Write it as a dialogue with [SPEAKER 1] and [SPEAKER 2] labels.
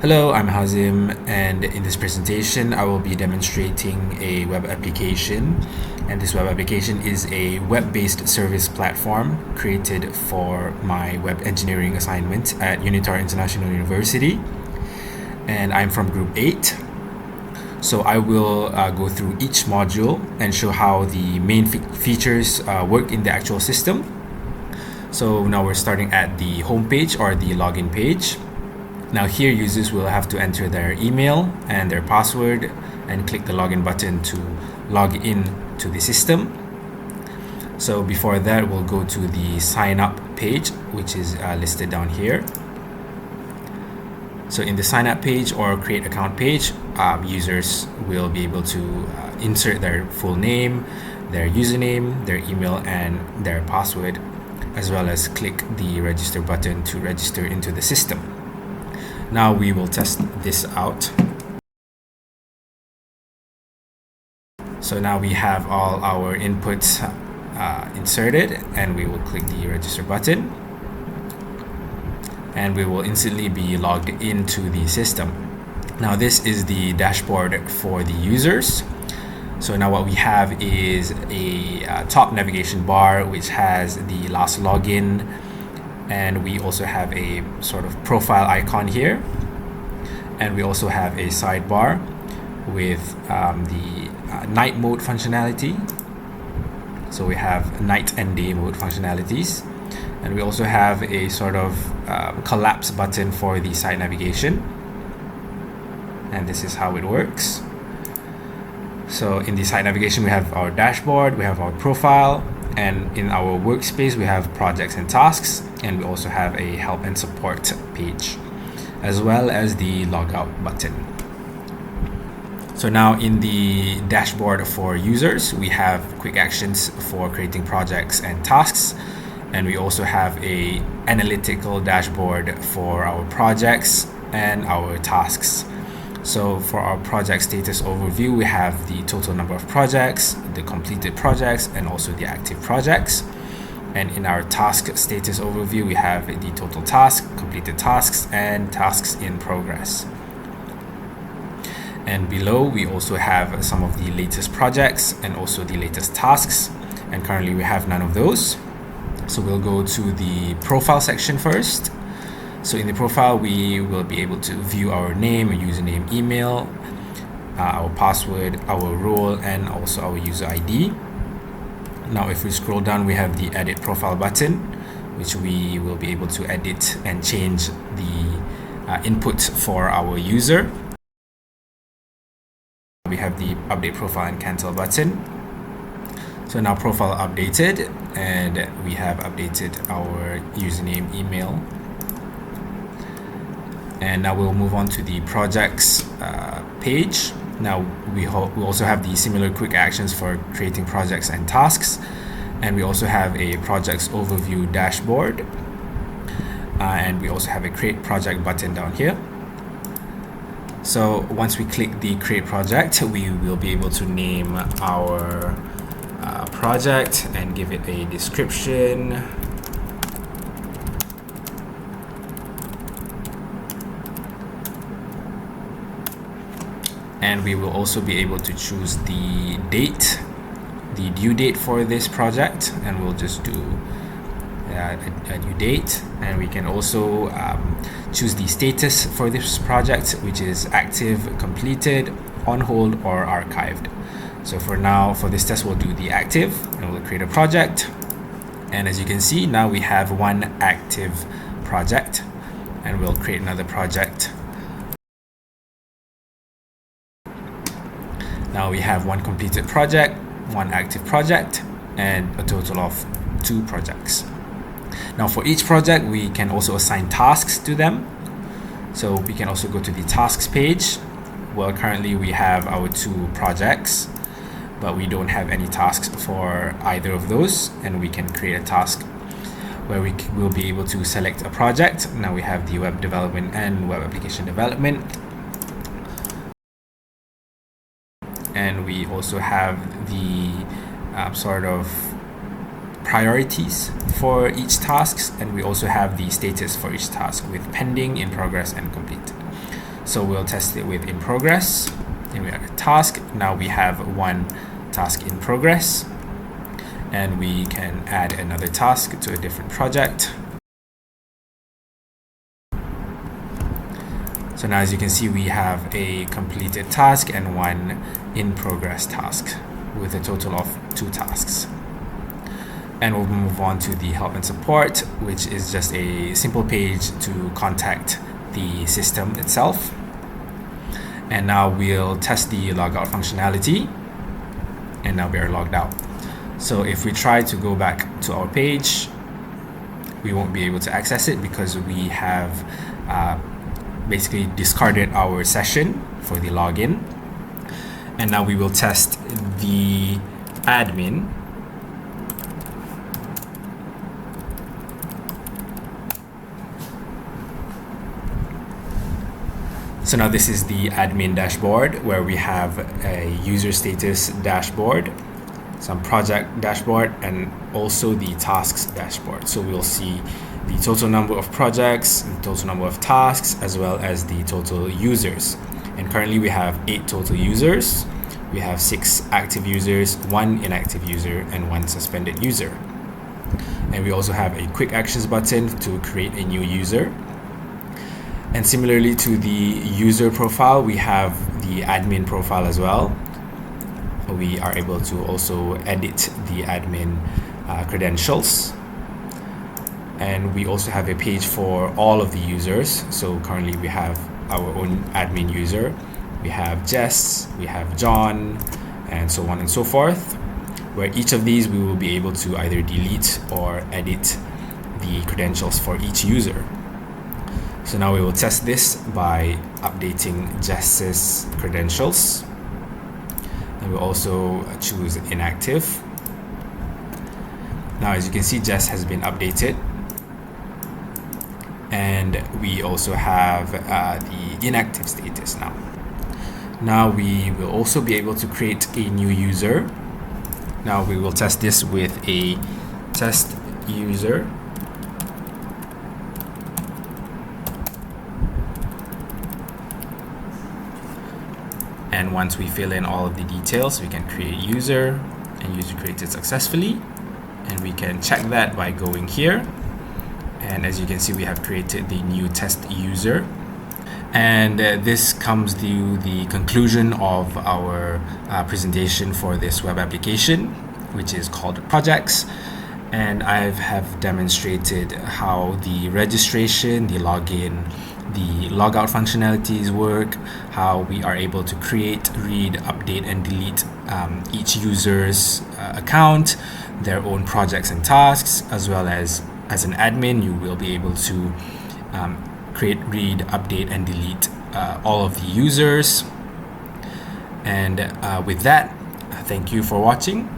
[SPEAKER 1] Hello, I'm Hazim, and in this presentation I will be demonstrating a web application, and this web application is a web-based service platform created for my web engineering assignment at UNITAR International University, and I'm from group 8. So I will go through each module and show how the main features work in the actual system. So now we're starting at the home page or the login page. Now here users will have to enter their email and their password and click the login button to log in to the system. So before that, we'll go to the sign up page, which is listed down here. So in the sign up page or create account page, users will be able to insert their full name, their username, their email, and their password, as well as click the register button to register into the system. Now we will test this out. So now we have all our inputs inserted, and we will click the register button, and we will instantly be logged into the system. Now this is the dashboard for the users. So now what we have is a top navigation bar which has the last login, and we also have a sort of profile icon here, and we also have a sidebar with the night mode functionality. So we have night and day mode functionalities, and we also have a sort of collapse button for the site navigation, and this is how it works. So in the site navigation we have our dashboard, we have our profile, and in our workspace we have projects and tasks, and we also have a help and support page, as well as the logout button. So now in the dashboard for users, we have quick actions for creating projects and tasks, and we also have a analytical dashboard for our projects and our tasks. So for our project status overview, we have the total number of projects, the completed projects, and also the active projects. And in our task status overview, we have the total task, completed tasks, and tasks in progress. And below, we also have some of the latest projects and also the latest tasks. And currently we have none of those. So we'll go to the profile section first. So in the profile, we will be able to view our name, username, email, our password, our role, and also our user ID. Now if we scroll down, we have the edit profile button, which we will be able to edit and change the inputs for our user. We have the update profile and cancel button. So now profile updated, and we have updated our username, email. And now we'll move on to the projects page. Now we also have the similar quick actions for creating projects and tasks, and we also have a projects overview dashboard, and we also have a create project button down here. So once we click the create project, we will be able to name our project and give it a description. And we will also be able to choose the date, the due date for this project, and we'll just do a due date. And we can also choose the status for this project, which is active, completed, on hold, or archived. So for now, for this test, we'll do the active, and we'll create a project. And as you can see, now we have one active project, and we'll create another project. Now we have one completed project, one active project, and a total of 2 projects. Now for each project, we can also assign tasks to them. So we can also go to the tasks page. Well, currently we have our 2 projects, but we don't have any tasks for either of those, and we can create a task where we will be able to select a project. Now we have the web development and web application development. And we also have the sort of priorities for each task, and we also have the status for each task with pending, in progress, and complete. So we'll test it with in progress, and we have a task. Now we have one task in progress, and we can add another task to a different project. So now, as you can see, we have a completed task and one in progress task with a total of 2 tasks. And we'll move on to the help and support, which is just a simple page to contact the system itself. And now we'll test the logout functionality, and now we are logged out. So if we try to go back to our page, we won't be able to access it because we have basically discarded our session for the login. And now we will test the admin. So now this is the admin dashboard, where we have a user status dashboard, some project dashboard, and also the tasks dashboard. So we'll see the total number of projects, the total number of tasks, as well as the total users. And currently we have 8 total users. We have 6 active users, 1 inactive user, and 1 suspended user. And we also have a quick actions button to create a new user. And similarly to the user profile, we have the admin profile as well. We are able to also edit the admin credentials. And we also have a page for all of the users. So currently we have our own admin user. We have Jess, we have John, and so on and so forth, where each of these we will be able to either delete or edit the credentials for each user. So now we will test this by updating Jess's credentials. And we'll also choose inactive. Now, as you can see, Jess has been updated. And we also have the inactive status now. Now we will also be able to create a new user. Now we will test this with a test user. And once we fill in all of the details, we can create user, and user created successfully. And we can check that by going here. And as you can see, we have created the new test user. And this comes to the conclusion of our presentation for this web application, which is called Projects. And I have demonstrated how the registration, the login, the logout functionalities work, how we are able to create, read, update, and delete each user's account, their own projects and tasks, as well as an admin, you will be able to create, read, update, and delete all of the users. And with that, thank you for watching.